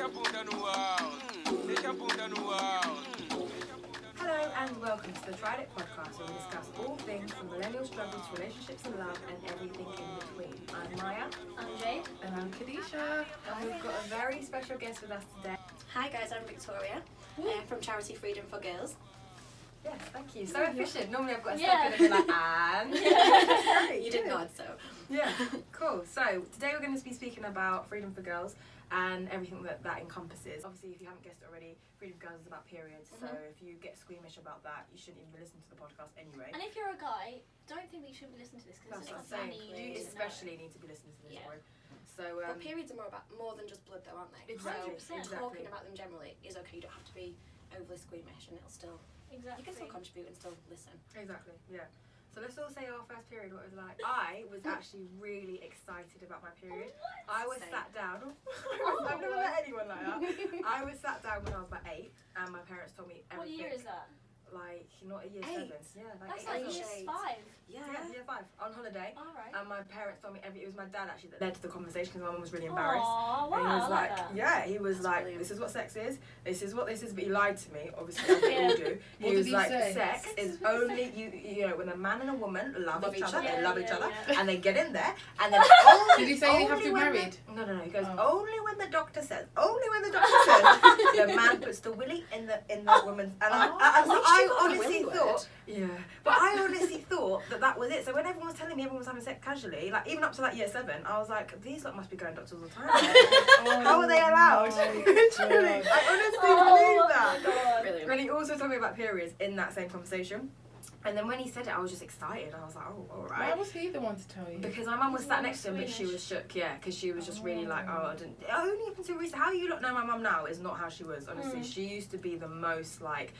Hello and welcome to the Tried It podcast, where we discuss all things from millennial struggles to relationships and love and everything in between. I'm Maya. I'm Jade. And I'm Kadisha. And we've got a very special guest with us today. Hi guys, I'm Victoria. From Charity Freedom for Girls. Yes, thank you. So efficient. Normally I've got to step in and be like, and... You did nod, so. Yeah, cool. So today we're going to be speaking about freedom for girls and everything that encompasses. Obviously, if you haven't guessed it already, freedom for girls is about periods. So if you get squeamish about that, you shouldn't even listen to the podcast anyway. And if you're a guy, don't think that you shouldn't be listening to this because it's That's not what I'm saying. You especially need to be listening to this one. So, But periods are more than just blood though, aren't they? Exactly. So talking about them generally is okay. You don't have to be overly squeamish and it'll still... Exactly. You can still contribute and still listen. Exactly, yeah. So let's all say our first period, what it was like. I was actually really excited about my period. I was sat down. I've never met anyone like that. I was sat down when I was about 8 and my parents told me everything. What year is that? Like, not a year 7. 8? Yeah, like That's 8 like years year old. 5. Yeah. Year 5, on holiday. Alright. And my parents told me it was my dad actually that led to the conversation because my mum was really embarrassed. Aww, wow, And he was I like that. yeah, he was That's like, brilliant. this is what sex is, this is what this is, but he lied to me, obviously, as they all do. He What was did he like, say? sex is only, you know, when a man and a woman love each other, Yeah, they love yeah, each other, yeah. and they get in there, and then only... Did he say you have to be only when married? No, he goes, Oh. only when the doctor says, the man puts the willy in the woman's... And I honestly thought... Yeah, but I honestly thought that was it. So when everyone was telling me everyone was having sex casually, like even up to like year 7, I was like, these lot must be going doctors all the time. How are they allowed? Literally, I honestly believe that. God. Brilliant. And he also told me about periods in that same conversation. And then when he said it, I was just excited. I was like, oh, all right. Why was he the one to tell you? Because my mum was His sat mum next to him, but she Swedish. was shook, yeah, because she was just really like, oh, I didn't. Only up until recently, how you lot know my mum now is not how she was, honestly. She used to be the most like,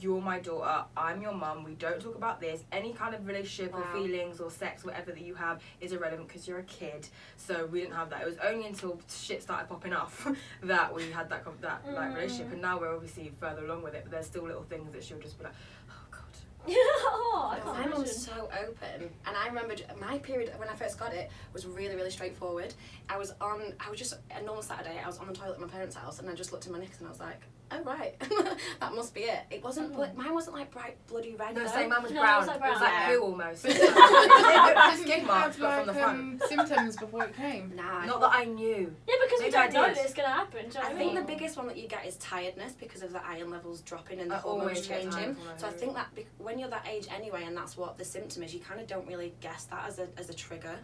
you're my daughter, I'm your mum, we don't talk about this. Any kind of relationship or feelings or sex, whatever that you have, is irrelevant because you're a kid. So we didn't have that. It was only until shit started popping off that we had that like relationship. And now we're obviously further along with it, but there's still little things that she'll just be like, oh God. Oh, I can't My imagine. mum's so open, and I remember my period when I first got it was really, really straightforward. I was just a normal Saturday. I was on the toilet at my parents' house, and I just looked at my knickers and I was like, "Oh right, that must be it." It wasn't. Mine wasn't like bright bloody red. No, though. same, mine was No, brown. it was like brown. It was like Yeah. blue almost. It looked like skin marks, Had, but from the front. symptoms before it came. Nah. Not that I knew. Yeah, because we Maybe I don't know did. that it's going to happen. Do you know I what think mean? the biggest one that you get is tiredness because of the iron levels dropping and the I hormones always get tired changing. from my So I period. think that when you're that age anyway, and that's what the symptom is, you kind of don't really guess that as a trigger.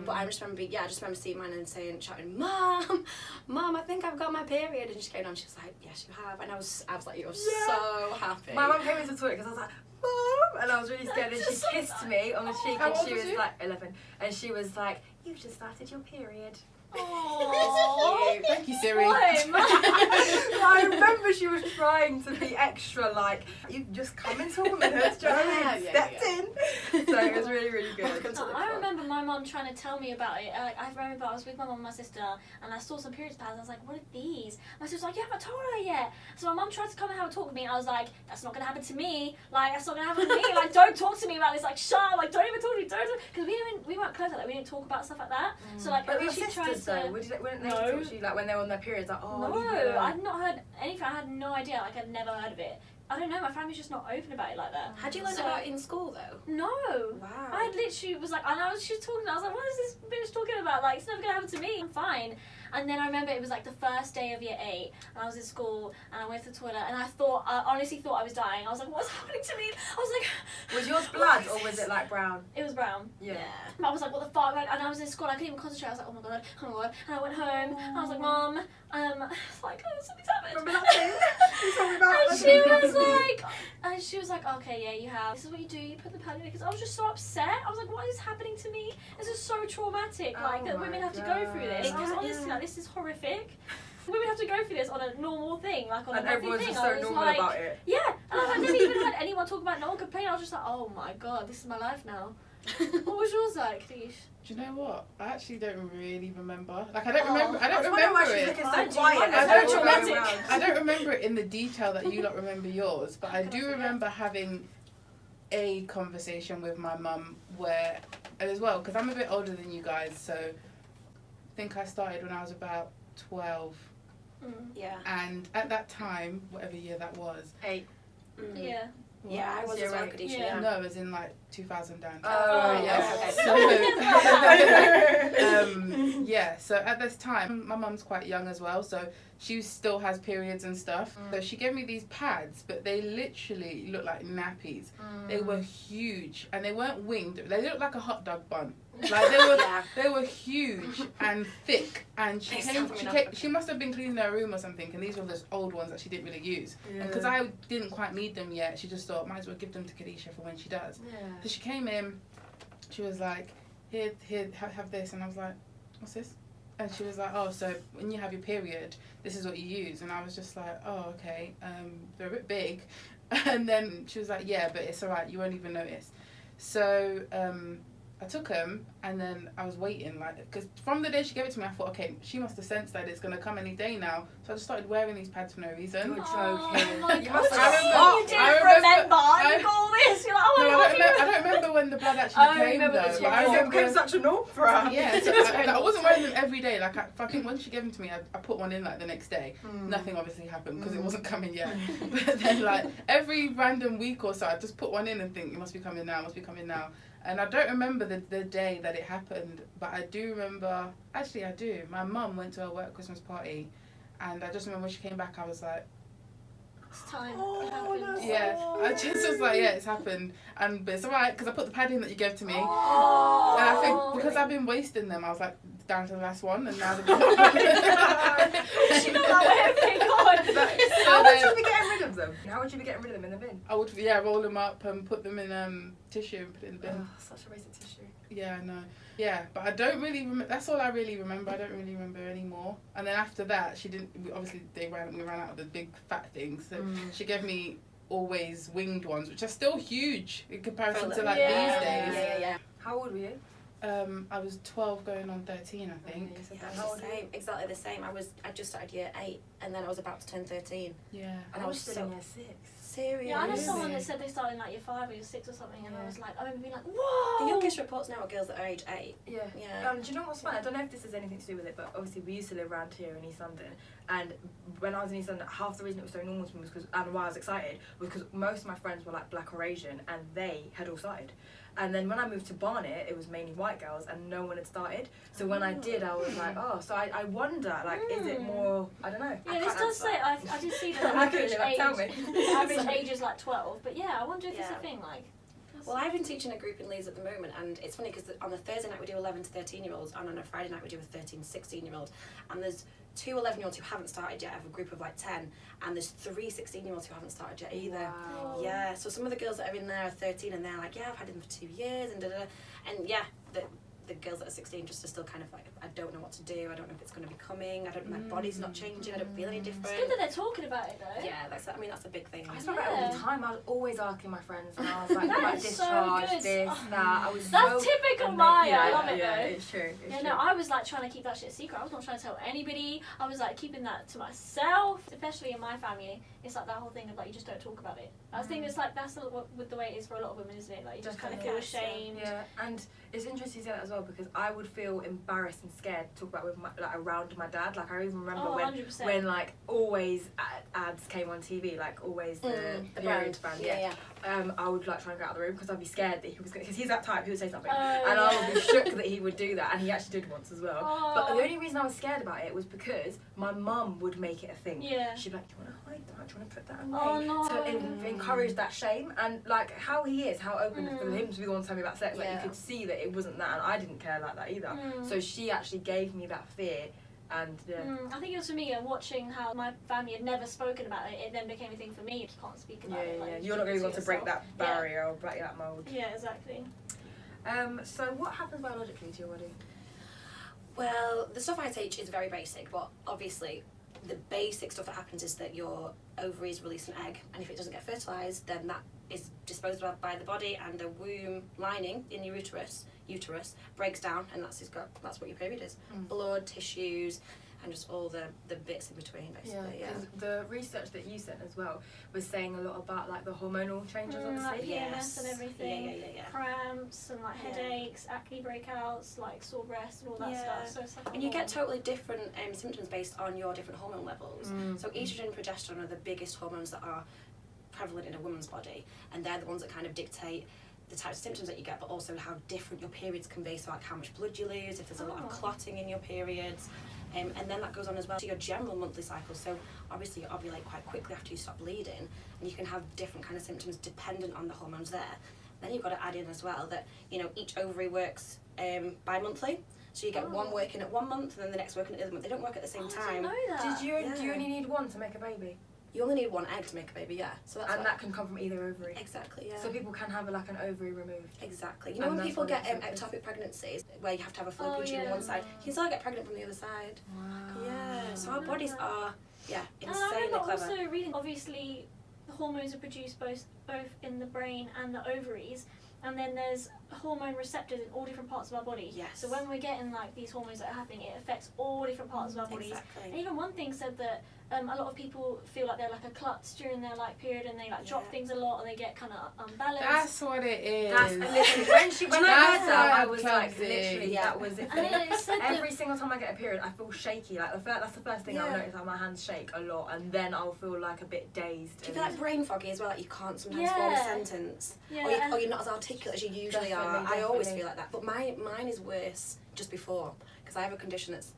But I just remember, I just remember seeing mine and shouting, "Mom, I think I've got my period," and she came on. She was like, "Yes, you have," and I was like, "You're so happy." My mum came into the toilet because I was like, Mum! And I was really scared, and she kissed me on the cheek, How and old she was was you? like 11, and she was like, "You've just started your period." Aww. Thank you, Siri. I remember she was trying to be extra, like, you've just come into womanhood, do you know what I mean? Yeah, Stepped in. So it was really, really good. Welcome to the I club. remember my mum trying to tell me about it. I remember I was with my mum and my sister, and I saw some periods pads. And I was like, "What are these?" My sister was like, "You haven't told her yet." So my mum tried to come and have a talk with me, and I was like, "That's not gonna happen to me. Like, that's not gonna happen to me. Like, don't talk to me about this. Like, shut up. Like, don't even talk to me. Don't." Because we weren't close like that. We didn't talk about stuff like that. So like, But when your she tried sisters, though, to. wouldn't they No. talk to you, like, when they were on their periods, like, oh, No, leave me alone? I'd not heard anything. I had no idea. Like, I'd never heard of it. I don't know. My family's just not open about it like that. Had you learned So- about it in school though? No. Wow. I literally was like, and she was talking, and I was like, what is this bitch talking about? Like, it's never gonna happen to me. I'm fine. And then I remember it was like the first day of year 8, and I was in school, and I went to the toilet, and I honestly thought I was dying. I was like, what's happening to me? I was like, Was yours blood, or was it, like, brown? it was brown. Yeah. And I was like, what the fuck? Like, and I was in school, and I couldn't even concentrate. I was like, oh my god. And I went home, and I was like, Mom, it's like, oh, something's happened. Remember that thing you told me about? And she was like, okay, yeah, you have. This is what you do. You put the pad in, because I was just so upset. I was like, what is happening to me? This is so traumatic. Like, that my women have to go through this. God. I was honestly like, this is horrific. Women have to go through this on a normal thing, like on And a healthy everyone's thing. just I so was normal like, about it. yeah, and I've never even had anyone talk about it. No one complain. I was just like, oh my god, this is my life now. What was yours like, Kadish? Do you know what? I actually don't really remember. Like, I don't remember it. I I don't remember it in the detail that you lot remember yours, but I do remember having a conversation with my mum where, as well, because I'm a bit older than you guys, so I think I started when I was about 12. Yeah. And at that time, whatever year that was, 8. Yeah. Yeah, I was as well, Khadijah. Yeah. no, it was in like 2000 down. Oh, yeah. okay. Yeah, so at this time, my mum's quite young as well, so she still has periods and stuff. So she gave me these pads, but they literally look like nappies. They were huge, and they weren't winged. They looked like a hot dog bun. Like they were huge and thick. And she must have been cleaning her room or something. And these were those old ones that she didn't really use. And because I didn't quite need them yet, she just thought, might as well give them to Khadijah for when she does. So she came in. She was like, here, have this. And I was like, what's this? And she was like, oh, so when you have your period, this is what you use. And I was just like, oh, okay. They're a bit big. And then she was like, yeah, but it's all right. You won't even notice. So I took them, and then I was waiting, like, because from the day she gave it to me, I thought, okay, she must have sensed that it's going to come any day now. So I just started wearing these pads for no reason. You're joking. Oh my You God. must I have You didn't remember. You got all this. You're like, oh No, my God. I don't remember when the blood actually Oh, came, remember the though. two. But I It remember, became such a norm for her. yeah, so I wasn't wearing them every day. Like, I think when she gave them to me, I put one in, like, the next day. Nothing obviously happened because it wasn't coming yet. But then, like, every random week or so, I just put one in and think, it must be coming now, it must be coming now. And I don't remember the day that it happened, but I do remember, actually I do. My mum went to her work Christmas party, and I just remember when she came back, I was like, It's time. Oh, It happens. yeah. I just was like, yeah, it's happened. But it's alright, because I put the pad in that you gave to me. Oh. And I think because I've been wasting them, I was like, down to the last one, and now She looked like everything gone. How would you be getting rid of them? How would you be getting rid of them in the bin? I would, roll them up and put them in tissue and put it in the bin. Oh, such a waste of tissue. Yeah, I know. Yeah, but I don't really remember. That's all I really remember. I don't really remember anymore. And then after that, she didn't. Obviously, we ran out of the big fat things. So she gave me always winged ones, which are still huge in comparison to like these days. Yeah. How old were you? I was 12 going on 13, I think. Yeah, I was the same, exactly the same. I just started year 8, and then I was about to turn 13. Yeah. And I was still so in year 6. serious. Yeah, I know Really? someone that said they started in like year 5 or year 6 or something, and I was like, I remember being like, The whoa! youngest reports now are girls that are age 8. Yeah. Yeah. Do you know what's fun? I don't know if this has anything to do with it, but obviously we used to live around here in East London, and when I was in East London, half the reason it was so normal to me was because, and why I was excited, was because most of my friends were like black or Asian, and they had all started. And then when I moved to Barnet, it was mainly white girls, and no one had started. So when I did, I was like, oh, so I wonder, like, is it more, I don't know. Yeah, this does say, I did see that the Look at average you, like, tell age, me. the average age is like 12, but yeah, I wonder if it's Yeah. a thing, like. Well, I've been teaching a group in Leeds at the moment, and it's funny because on a Thursday night we do 11 to 13-year-olds, and on a Friday night we do a 13, 16-year-old. And there's 2 11-year-olds who haven't started yet. I have a group of like 10, and there's 3 16-year-olds who haven't started yet either. Wow. Yeah, so some of the girls that are in there are 13, and they're like, yeah, I've had him for 2 years, and da-da-da. And yeah, the girls that are 16 just are still kind of like, I don't know what to do, I don't know if it's going to be coming, I don't know, my body's not changing, I don't feel any different. It's good that they're talking about it though. Yeah, that's a big thing. I spoke about it all the time. I was always asking my friends, and I was like, That about is so discharge, good. this, that. I was That's so typical Maya, I love it yeah, though. it's true. It's Yeah, true. no, I was like trying to keep that shit a secret. I was not trying to tell anybody. I was like keeping that to myself, especially in my family. It's like that whole thing of like you just don't talk about it. I think it's like that's with the way it is for a lot of women, isn't it? Like you just kind of feel ashamed. Yeah, and it's interesting to say that as well because I would feel embarrassed and scared to talk about with my, like around my dad. Like I even remember 100%. when like always ads came on TV, like always the brand. brand. Yeah. I would like try and get out of the room because I'd be scared that he was gonna, because he's that type, he would say something, Oh, and I would yeah. be shook that he would do that, and he actually did once as well. Oh. But the only reason I was scared about it was because my mum would make it a thing. Yeah. She'd be like, do you want to hide that? Do you want to put that on Oh, me? no. So it encouraged that shame, and like how he is, how open for him to be the one to tell me about sex, like Yeah. you could see that it wasn't that, and I didn't care like that either. So she actually gave me that fear, and I think it was for me and watching how my family had never spoken about it. It then became a thing for me. If you can't speak about it, like, you're not going to want to break yourself. that barrier or break that mold. Yeah, exactly. So what happens biologically to your body? Well, the stuff I teach is very basic, but obviously the basic stuff that happens is that your ovaries release an egg, and if it doesn't get fertilised, then that is disposed of by the body, and the womb lining in your uterus breaks down, and that's what your period is. Blood, tissues, and just all the bits in between, basically. Yeah. Because the research that you sent as well was saying a lot about like the hormonal changes, like obviously. PMS and everything. Yeah. Cramps and like headaches, acne breakouts, like sore breasts and all that stuff. So it's like and you get totally different symptoms based on your different hormone levels. So estrogen and progesterone are the biggest hormones that are prevalent in a woman's body, and they're the ones that kind of dictate the types of symptoms that you get, but also how different your periods can be, so like how much blood you lose, if there's a lot of clotting in your periods, and then that goes on as well to your general monthly cycle. So obviously you ovulate quite quickly after you stop bleeding, and you can have different kind of symptoms dependent on the hormones there. Then you've got to add in as well that, you know, each ovary works bi-monthly, so you get one working at 1 month and then the next working at the other month. They don't work at the same time. I didn't know that. Do you only need one to make a baby? You only need one egg to make a baby, yeah. So that's that can come from either ovary. Exactly, yeah. So people can have like an ovary removed. Exactly. You know when people get ectopic pregnancies, where you have to have a fallopian tube on one side, you can still get pregnant from the other side. Wow. Yeah. So our bodies are, insanely I remember clever. also reading, obviously, the hormones are produced both in the brain and the ovaries. And then there's hormone receptors in all different parts of our body. Yes. So when we're getting like these hormones that are happening, it affects all different parts of our bodies. Exactly. And even one thing said that a lot of people feel like they're like a klutz during their like period, and they like drop things a lot, and they get kind of unbalanced. That's what it is. When I heard that, I was like, literally, that was it. And then it said Every single time I get a period, I feel shaky. Like that's the first thing I'll notice. How my hands shake a lot, and then I'll feel like a bit dazed. Do you feel like brain foggy as well? Like you can't sometimes form a sentence, or you're not as articulate as you usually are. I always feel like that, but mine is worse just before, because I have a condition that's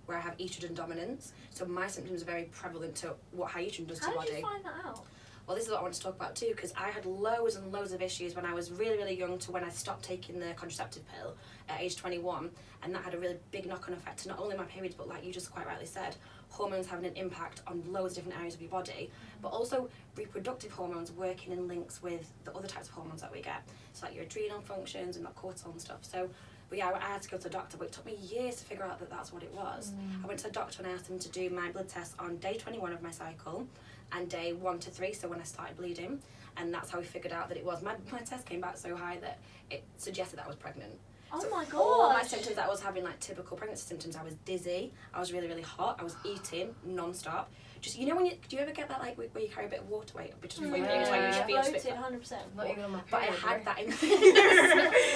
where I have estrogen dominance, so my symptoms are very prevalent to how estrogen does to the body. How did you find that out? Well, this is what I want to talk about too, because I had loads and loads of issues when I was really, really young to when I stopped taking the contraceptive pill at age 21, and that had a really big knock-on effect to not only my periods, but like you just quite rightly said, hormones having an impact on loads of different areas of your body, but also reproductive hormones working in links with the other types of hormones that we get, so like your adrenal functions and like cortisol and stuff. So but yeah, I had to go to the doctor, but it took me years to figure out that that's what it was. I went to the doctor and I asked him to do my blood test on day 21 of my cycle and day 1 to 3, so when I started bleeding, and that's how we figured out that it was. My test came back so high that it suggested that I was pregnant. Oh so my god! All my symptoms that I was having, like typical pregnancy symptoms, I was dizzy, I was really, really hot, I was eating non-stop. Just, you know when do you ever get that like where you carry a bit of water weight just before you finish, like you just feel just a bit 100%. Not even on my but I period, had that in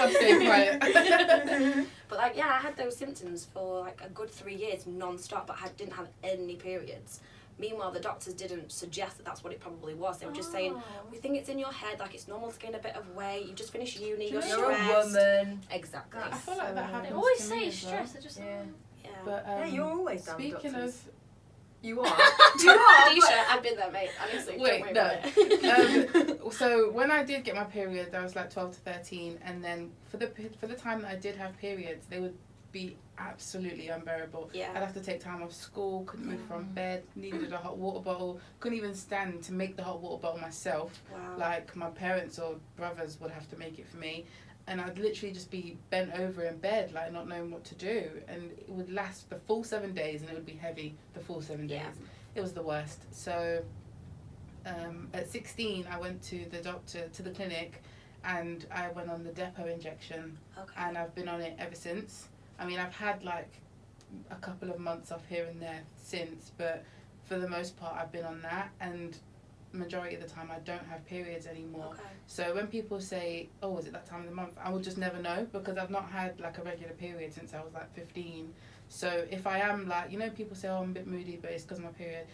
I'm staying quiet. But like I had those symptoms for like a good 3 years non-stop, but I didn't have any periods. Meanwhile, the doctors didn't suggest that that's what it probably was. They were just saying, we think it's in your head, like it's normal to gain a bit of weight, you just finished uni, you're You're a stressed. woman. Exactly. I feel like that happens They always to say me as well. stress. They're just But, Yeah, you're always down with speaking doctors. of... You are. You are. Disha, I've been there, mate. Honestly, Wait, don't worry no. about it. So when I did get my period, I was like 12 to 13, and then for the time that I did have periods, they would be absolutely unbearable. Yeah. I'd have to take time off school, couldn't move from bed, needed a hot water bottle, couldn't even stand to make the hot water bottle myself. Wow. Like my parents or brothers would have to make it for me. And I'd literally just be bent over in bed, like not knowing what to do. And it would last the full 7 days, and it would be heavy the full 7 days. Yeah. It was the worst. So at 16, I went to the doctor, to the clinic, and I went on the depot injection. Okay. And I've been on it ever since. I mean, I've had like a couple of months off here and there since, but for the most part, I've been on that. And majority of the time I don't have periods anymore. Okay. So when people say, oh, is it that time of the month, I will just never know, because I've not had like a regular period since I was like 15. So if I am like, you know, people say, oh, I'm a bit moody, but it's because of my period.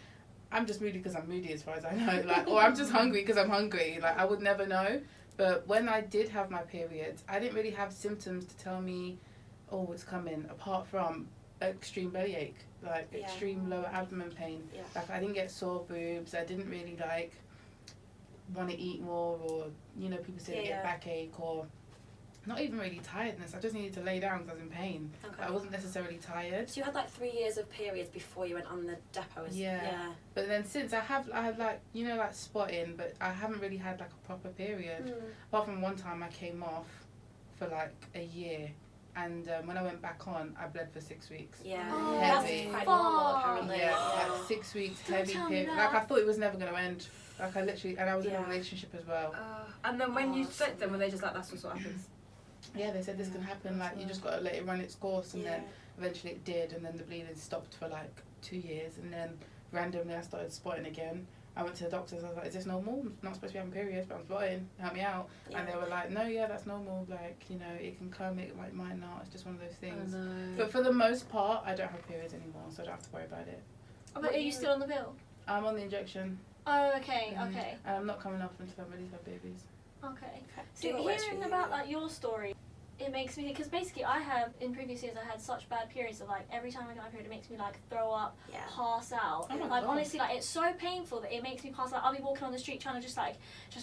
I'm just moody because I'm moody, as far as I know. Like, or I'm just hungry because I'm hungry. Like, I would never know. But when I did have my periods, I didn't really have symptoms to tell me, oh, it's coming, apart from extreme bellyache, like extreme lower abdomen pain. Yeah. Like, I didn't get sore boobs. I didn't really like want to eat more, or, you know, people say they get backache, or not even really tiredness. I just needed to lay down because I was in pain. Okay. I wasn't necessarily tired. So you had like 3 years of periods before you went on the depot. Yeah. But then since I had like, you know, like spotting, but I haven't really had like a proper period. Apart from one time I came off for like a year, and when I went back on, I bled for 6 weeks. Yeah. Oh, heavy. That's quite normal apparently. Yeah, like 6 weeks, Don't heavy tell me period. that. Like, I thought it was never going to end. Like, I literally, and I was in a relationship as well. And then when you spoke to them, were they just like, that's just what happens? Yeah, they said this can happen, like, you just got to let it run its course, and then eventually it did, and then the bleeding stopped for like 2 years, and then randomly I started spotting again. I went to the doctors. I was like, "Is this normal? I'm not supposed to be having periods, but I'm spotting. Help me out." Yeah. And they were like, "No, yeah, that's normal. Like, you know, it can come, it might not. It's just one of those things." Oh, no. But for the most part, I don't have periods anymore, so I don't have to worry about it. But are you still on the pill? I'm on the injection, Oh, okay, okay, and I'm not coming off until I'm ready to have babies. okay. Do So what works for hearing you, about yeah. like your story, it makes me, because basically in previous years I had such bad periods of like every time I get my period it makes me like throw up, Yeah. pass out. Oh my Like God. honestly, like it's so painful that it makes me pass out. I'll be walking on the street trying to just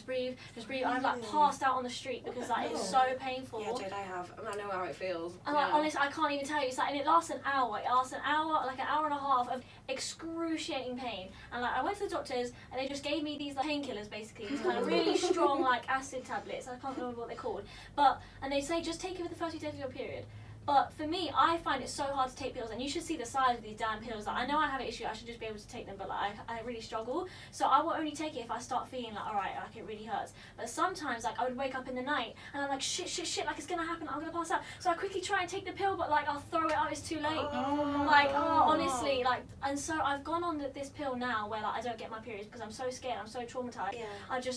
breathe, and I've like Really? passed out on the street because like it's so painful. Yeah, Jade, I have. I know how it feels. And like honestly, I can't even tell you. It's like, and it lasts an hour. It lasts an hour, like an hour and a half of excruciating pain. And like I went to the doctors, and they just gave me these like painkillers, basically, these kind of really strong like acid tablets. I can't remember what they're called, and they say just take it for the first few days of your period. But for me, I find it so hard to take pills, and you should see the size of these damn pills. Like, I know I have an issue, I should just be able to take them, but like I really struggle. So I will only take it if I start feeling like, alright, like it really hurts. But sometimes like I would wake up in the night and I'm like, shit, like it's gonna happen, I'm gonna pass out. So I quickly try and take the pill, but like I'll throw it out, it's too late. Honestly, like, and so I've gone on this pill now where like I don't get my periods because I'm so scared, I'm so traumatized. Yeah.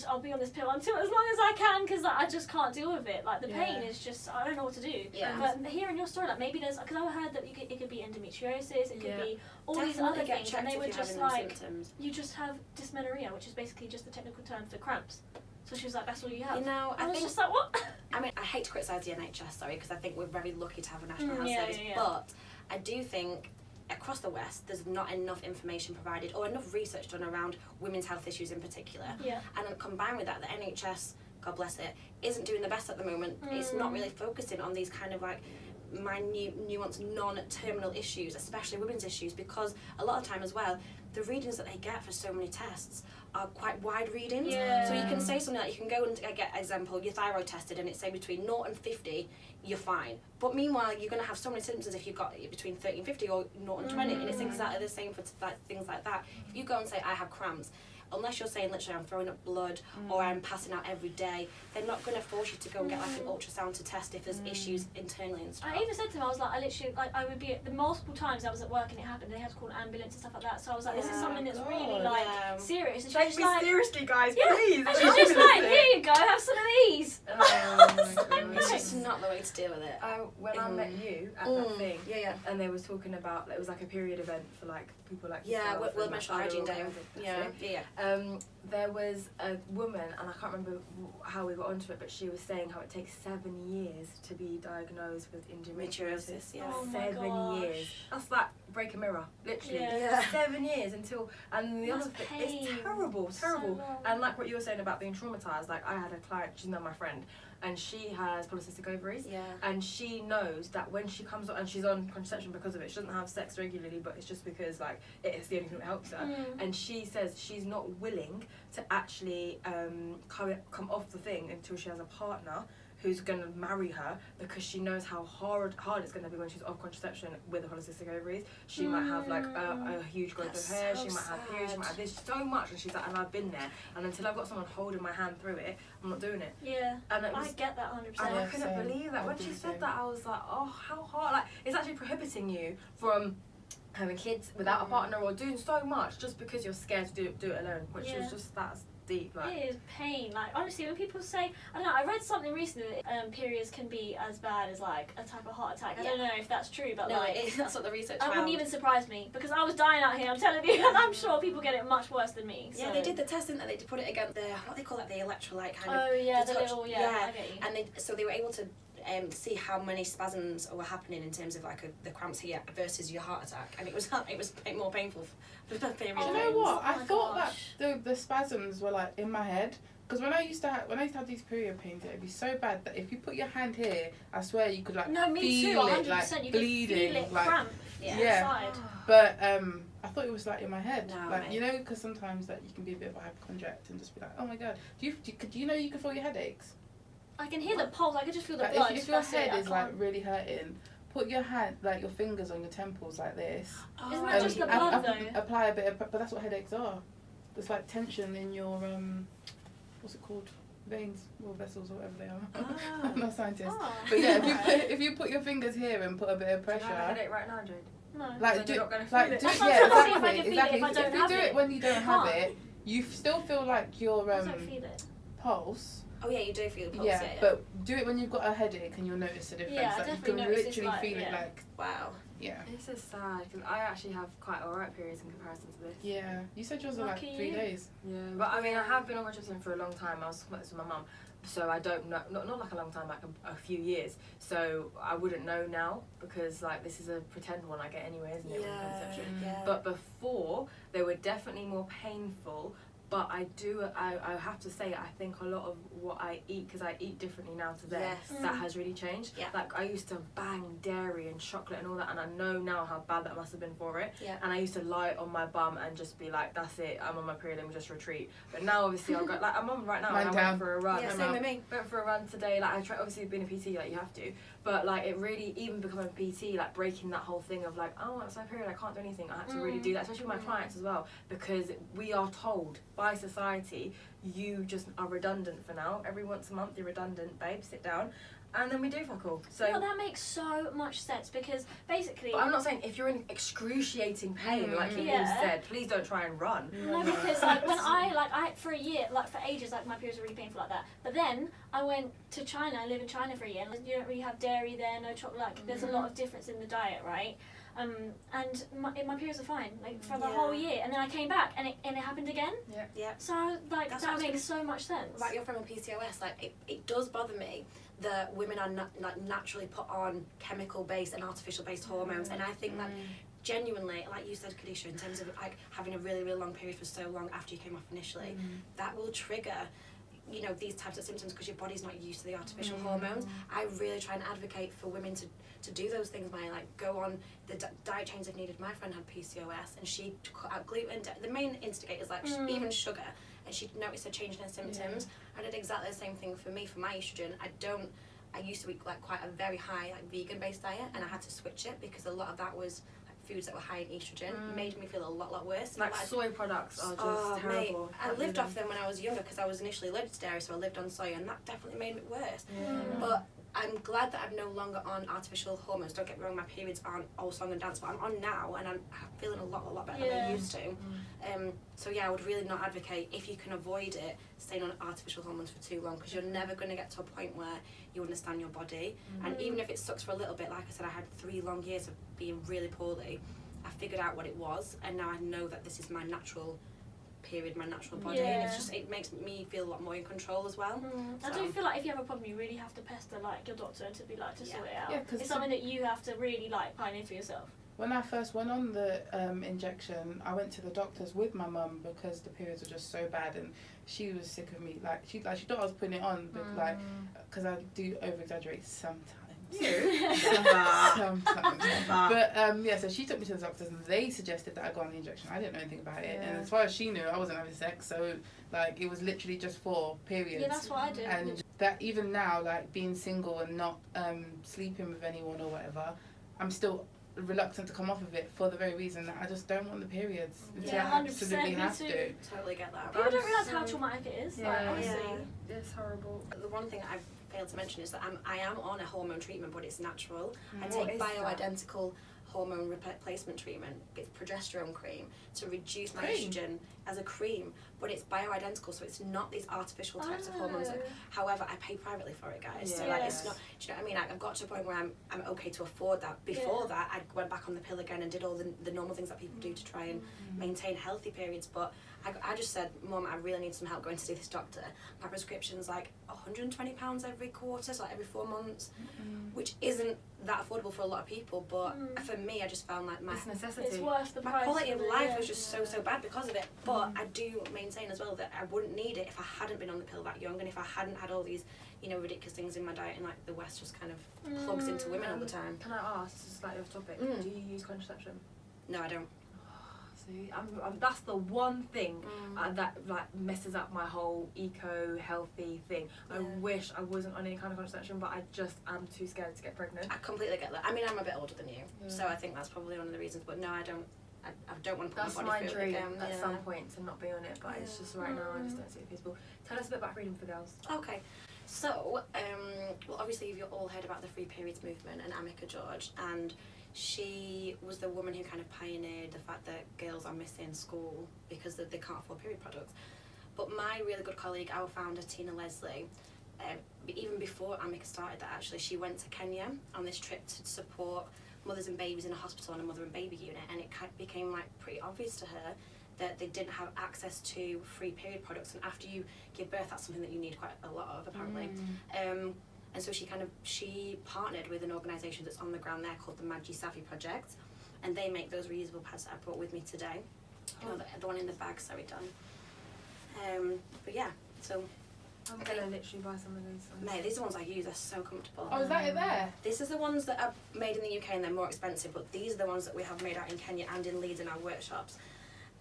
I'll be on this pill until as long as I can, because like, I just can't deal with it. Like the Yeah. pain is just, I don't know what to do. Yeah. But hearing your story, like maybe there's, because I heard that it could be endometriosis, it could Yeah. be all Definitely these other get things, checked and they if were you're just having them like, symptoms. you just have dysmenorrhea, which is basically just the technical term for cramps. So she was like, that's all you have. You know, I I was think. just like, what? I mean, I hate to criticise the NHS, sorry, because I think we're very lucky to have a national health Yeah, service. yeah. But I do think across the West, there's not enough information provided or enough research done around women's health issues in particular. Yeah. And then combined with that, the NHS, God bless it, isn't doing the best at the moment. It's not really focusing on these kind of like minute, nuanced, non-terminal issues, especially women's issues, because a lot of time as well, the readings that they get for so many tests are quite wide readings. Yeah. So you can say something like, you can go and get, example, your thyroid tested and it's say between 0 and 50, you're fine. But meanwhile, you're going to have so many symptoms if you've got it between 30 and 50 or 0 and 20, and it's exactly the same for things like that. If you go and say, I have cramps, unless you're saying literally I'm throwing up blood or I'm passing out every day, they're not going to force you to go and get like an ultrasound to test if there's issues internally and stuff. I even said to him, I was like, I would be, the multiple times I was at work and it happened, they had to call an ambulance and stuff like that. So I was like, this is Yeah. something that's really God. like Yeah. serious. And she was Take just me like, seriously, guys, yeah. please. And she's just like, here you go, have some of these. Oh my It's goodness. just not the way to deal with it. When I met you at that thing, Yeah. and they was talking about, it was like a period event for like people like Yeah, yourself World and, like, Menstrual other Hygiene Day. organisations. Yeah. There was a woman, and I can't remember how we got onto it, but she was saying how it takes 7 years to be diagnosed with endometriosis. Endometriosis, yeah. Oh my 7 gosh. years. That's like break a mirror, literally. Yeah. 7 years until, and the That's other thing, pain. it's terrible. So long. And like what you were saying about being traumatized, like I had a client, she's not my friend, and she has polycystic ovaries. Yeah. And she knows that when she comes on, and she's on contraception because of it, she doesn't have sex regularly, but it's just because like it's the only thing that helps her. And she says she's not willing to actually come off the thing until she has a partner who's going to marry her, because she knows how hard it's going to be when she's off contraception with the polycystic ovaries. She might have like a huge growth That's of hair, so she might have periods, she might have sad. this, so much, and she's like, and I've been there, and until I've got someone holding my hand through it, I'm not doing it. Yeah, And it I was, get that 100%. and I Yeah, couldn't same. believe that. I'll When do she the said same. that, I was like, oh, how hard. Like, it's actually prohibiting you from having kids without a partner or doing so much just because you're scared to do it alone, which Yeah. is just, that's deep. Like, It is pain. Like honestly, when people say, I don't know, I read something recently that periods can be as bad as like a type of heart attack. I don't know if that's true, but No, like that's what the research that found. wouldn't even surprise me, because I was dying out here. I'm telling you, and I'm sure people get it much worse than me. Yeah, so. they did the testing that they put it against the, what they call that, the electrolyte kind of. Oh yeah, the the touch- little yeah. I get you. And so they were able to see how many spasms were happening in terms of like the cramps here versus your heart attack, and it was more painful for the period. Do you know pains. what? Oh I my thought gosh. that the spasms were like in my head. Because when I used to have these period pains, it'd be so bad that if you put your hand here, I swear you could like No, me feel too. 100%. it like you bleeding, can feel it like. cramp. Yeah. Inside. But I thought it was like in my head, No, like mate. you know, because sometimes that you can be a bit of a hypochondriac and just be like, oh my god, do you know you can feel your headaches? I can hear the pulse. I can just feel the Like blood. if your that's it, head I is like can't- really hurting, put your hand, like your fingers on your temples like this. Isn't that just the blood, though? Apply a bit of, but that's what headaches are. There's like tension in your what's it called? veins or vessels or whatever they are. Ah. I'm not a scientist. Oh. But yeah, if you put your fingers here and put a bit of Do you have a pressure, headache right now, Jade? No. like Then do, you're not gonna like feel it. do, That's what yeah, I'm trying to see if I exactly, can feel it exactly. if I don't If you have do it it. when you don't I have can't. it, you still feel like your I don't feel it. pulse. Oh yeah, you do feel the pulse. Yeah, Yeah, but do it when you've got a headache and you'll notice the difference. Yeah, I like you definitely can notice it's literally like- feel it yeah. like wow. yeah. This is sad because I actually have quite alright periods in comparison to this. Yeah. You said yours were like Lucky 3 you. days. Yeah, but I mean, I have been on contraception for a long time. I was talking about this with my mum, so I don't know, not like a long time, like a few years. So I wouldn't know now because like this is a pretend one I get anyway, isn't it? with contraception. Yeah. But before they were definitely more painful. But I have to say, I think a lot of what I eat, because I eat differently now to then, Yes. that has really changed. Yeah. Like I used to bang dairy and chocolate and all that, and I know now how bad that must have been for it. Yeah. And I used to lie on my bum and just be like, that's it, I'm on my period, let me just retreat. But now obviously I've got, like I'm on right now, Man and I down. went for a run. Yeah, I'm same out. with me. Went for a run today, like I try, obviously being a PT, like you have to, but like it really, even becoming a PT, like breaking that whole thing of like, oh, it's my period, I can't do anything, I had to really do that, especially with my clients as well, because we are told by society, you just are redundant for now. Every once a month you're redundant, babe, sit down, and then we do fuck all. So Well, that makes so much sense because basically. but I'm not saying if you're in excruciating pain, like you Yeah. said, please don't try and run. No, because like when I for a year, like for ages, like my periods were really painful like that. But then I went to China. I live in China for a year, and you don't really have dairy there, no chocolate. Like there's a lot of difference in the diet, right? And my periods are fine, like for the whole year. And then I came back, and it happened again. Yeah. So like That's what I that was makes so much sense. Like you're from a PCOS, like it does bother me that women are like naturally put on chemical-based and artificial-based hormones, and I think that genuinely, like you said, Kadisha, in terms of like having a really, really long period for so long after you came off initially, that will trigger, you know, these types of symptoms because your body's not used to the artificial hormones. I really try and advocate for women to do those things, by like go on the diet change if needed. My friend had PCOS and she cut out gluten. The main instigators like even sugar, and she noticed a change in her symptoms. I did exactly the same thing for me for my estrogen. I used to eat like quite a very high like vegan based diet, and I had to switch it because a lot of that was foods that were high in estrogen made me feel a lot worse. Like soy products are just terrible. Mate, I lived off them when I was younger because I was initially allergic to dairy, so I lived on soy, and that definitely made it worse. But I'm glad that I'm no longer on artificial hormones. Don't get me wrong, my periods aren't all song and dance, but I'm on now, and I'm feeling a lot better than I used to. So yeah, I would really not advocate, if you can avoid it, staying on artificial hormones for too long, because you're never going to get to a point where you understand your body. And even if it sucks for a little bit, like I said, I had 3 long years of being really poorly. I figured out what it was, and now I know that this is my natural period, my natural body, and it's just, it makes me feel a lot more in control as well. I do feel like if you have a problem, you really have to pester like your doctor to be like to sort it out. Yeah, 'cause it's something that you have to really like pioneer for yourself. When I first went on the injection, I went to the doctors with my mum because the periods were just so bad, and she was sick of me. Like she thought I was putting it on, but like because I do over exaggerate sometimes. Sometimes. But yeah, so she took me to the doctors, and they suggested that I go on the injection. I didn't know anything about it, and as far as she knew, I wasn't having sex, so like it was literally just for periods. Yeah, that's what I did. And that even now, like being single and not sleeping with anyone or whatever, I'm still reluctant to come off of it for the very reason that I just don't want the periods until Yeah, I 100%, absolutely me have too. to. Totally get that. People don't realise how traumatic it is. Like, honestly. It's horrible. The one thing I've failed to mention is that I am on a hormone treatment, but it's natural. I What take is that? bioidentical hormone replacement treatment. It's progesterone cream to reduce my Cream? estrogen as a cream, but it's bioidentical, so it's not these artificial types of hormones. Oh. However, I pay privately for it, guys. So Yeah. like, it's not. Do you know what I mean? Like, I've got to a point where I'm okay to afford that. Before that, I went back on the pill again and did all the normal things that people do to try and maintain healthy periods. But I just said, Mum, I really need some help going to see this doctor. My prescription's like £120 every quarter, so like every 4 months, which isn't that affordable for a lot of people. But for me, I just found like It's necessity. It's worth the my price. quality of it, life yeah. was just so bad because of it. But I do maintain as well that I wouldn't need it if I hadn't been on the pill that young, and if I hadn't had all these, you know, ridiculous things in my diet, and like the West just kind of plugs into women all the time. Can I ask, this is slightly off topic, do you use contraception? No, I don't. See, that's the one thing that like messes up my whole eco-healthy thing. I wish I wasn't on any kind of contraception, but I'm too scared to get pregnant. I completely get that. I mean, I'm a bit older than you, so I think that's probably one of the reasons. But no, I don't I don't want to put That's my my body through it dream again. at Yeah. some point to not be on it, but it's just right now I just don't see it feasible. Tell us a bit about Freedom for Girls. Okay, so well, obviously you've all heard about the free periods movement and Amika George, and she was the woman who kind of pioneered the fact that girls are missing school because they can't afford period products. But my really good colleague, our founder Tina Leslie, even before Amika started that, actually she went to Kenya on this trip to support mothers and babies in a hospital on a mother and baby unit, and it became like pretty obvious to her that they didn't have access to free period products, and after you give birth that's something that you need quite a lot of apparently. And so she partnered with an organisation that's on the ground there called the Maji Safi Project, and they make those reusable pads that I brought with me today. The one in the bag, sorry, done. But yeah, so I'm gonna literally buy some of these. mate, these are the ones I use, they're so comfortable. Oh, is that it there? This is the ones that are made in the UK and they're more expensive, but these are the ones that we have made out in Kenya and in Leeds in our workshops.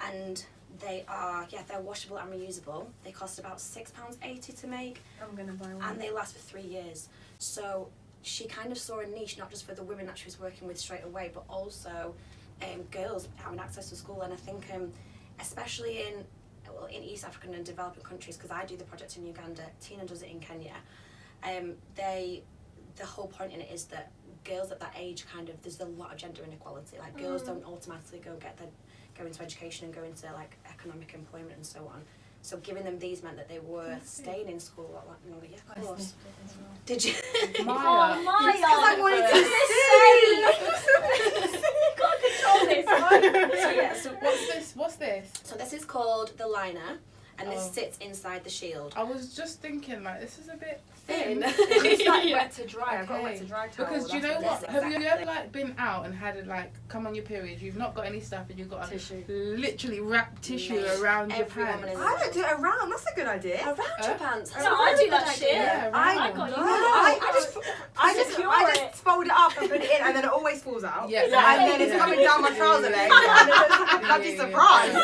And they are, they're washable and reusable. They cost about £6.80 to make. I'm gonna buy one. And they last for 3 years. So she kind of saw a niche, not just for the women that she was working with straight away, but also girls having access to school. And I think especially in East African and developing countries, because I do the project in Uganda, Tina does it in Kenya, the whole point in it is that girls at that age there's a lot of gender inequality. Like girls don't automatically go into education and go into like economic employment and so on. So giving them these meant that they were staying in school a lot. No, yeah, of course. Did you? Maya. Oh, Maya. Because I wanted to You gotta control this. So yeah, so What's this? So this is called the liner, and this sits inside the shield. I was just thinking, like, this is a bit Thin. It's like wet to dry. I've got a wet Okay. to dry towel. Because do you know that's what? Yes, Have you exactly. ever like been out and had it like come on your period? You've not got any stuff and you've got to Tissue. literally wrap tissue Mate, around your every woman pants. is- I don't do it around. That's a good idea. Around your pants. No, I do that shit. Yeah, I around. got you. no, I I just fold it up and put it in, and then it always falls out. Yeah, And then it's yeah. coming down my trouser leg, and it looks like a bloody Yeah, yeah, surprise.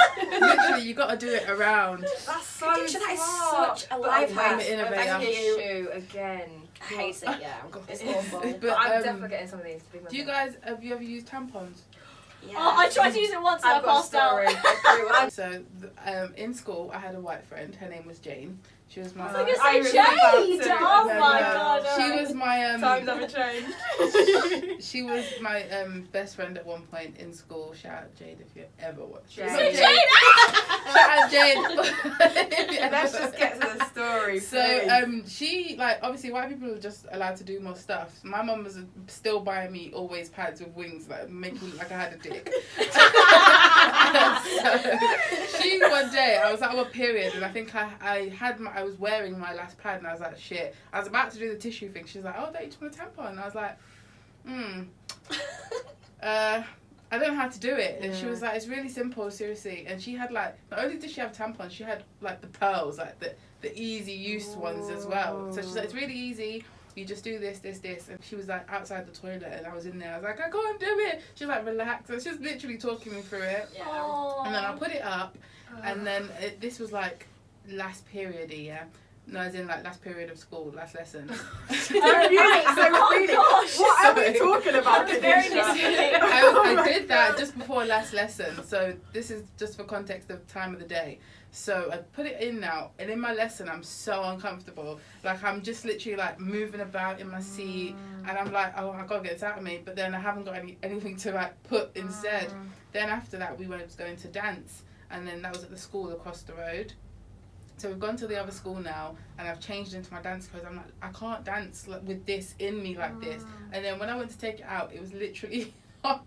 Literally, you got to do it around. That's so Picture that is smart. such a But life I've hack. had Innovator. a tissue again. I hate it, yeah. It's awful. But, I'm definitely getting some of these. do you guys have you ever used tampons? Yeah. Oh, I tried to use it once and I I've got a passed out. story. So in school, I had a white friend. Her name was Jane. She was my. I was I gonna say remember Jade. too. Oh No, my no. god. She alright. was my Times haven't changed. She was my best friend at one point in school. Shout out Jade if you ever watch. Jade. Shout Jade. out Jade. If you Let's ever- just get to the story. So she like obviously white people are just allowed to do more stuff. My mum was still buying me always pads with wings that make me look like I had a dick. So she one day I was out of a period and I think I was wearing my last pad and I was like shit. I was about to do the tissue thing. She was like, oh, don't you just want a tampon? And I was like, I don't know how to do it. And she was like, it's really simple, seriously. And she had like, not only did she have tampons, she had like the pearls, like the easy use ones as well. So she's like, it's really easy. You just do this. And she was like outside the toilet and I was in there. I was like, I can't do it. She was like, relax. And she was literally talking me through it. Yeah. Oh. And then I put it up and then this was like last period, yeah. No, as in like last period of school, last lesson. What are we talking about? I'm very Kanisha? misleading. I did that just before last lesson. So this is just for context of time of the day. So I put it in now, and in my lesson I'm so uncomfortable. Like I'm just literally like moving about in my seat, and I'm like, oh, I gotta get this out of me. But then I haven't got anything to like put instead. Then after that we went going to dance, and then that was at the school across the road. So we've gone to the other school now, and I've changed into my dance clothes. I'm like, I can't dance with this in me like this. And then when I went to take it out, it was literally half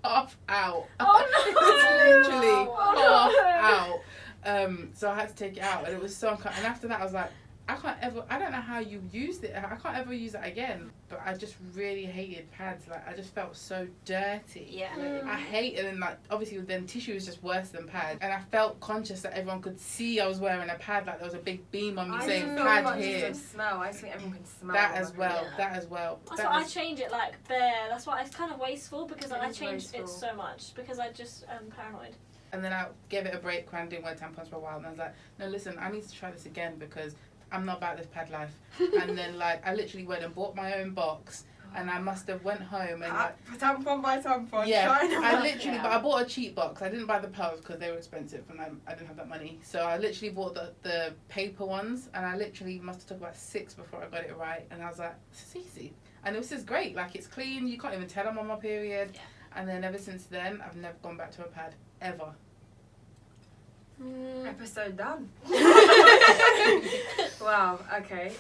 out. Oh It was literally Oh, no. half out. So I had to take it out, and it was so uncomfortable. And after that, I was like, I don't know how you used it. I can't ever use it again. But I just really hated pads. Like, I just felt so dirty. Yeah. I hate it, and like obviously then tissue is just worse than pad. And I felt conscious that everyone could see I was wearing a pad, like there was a big beam on me saying feel pad like here. just a smell. I just think everyone can smell That it. as well. Yeah. That as well. That's That why I was- change it like bare. That's why it's kind of wasteful because It I is changed it wasteful. so much because I just paranoid. And then I gave it a break when I didn't wear tampons for a while, and I was like, no, listen, I need to try this again because I'm not about this pad life. And then like I literally went and bought my own box, and I must have went home and tampon by tampon. yeah, I literally, Yeah. but I bought a cheap box. I didn't buy the pearls because they were expensive and I didn't have that money. So I literally bought the paper ones, and I literally must have took about 6 before I got it right. And I was like, this is easy, and this is great. Like, it's clean. You can't even tell I'm on my period. Yeah. And then ever since then, I've never gone back to a pad ever. Episode done. Wow. Okay.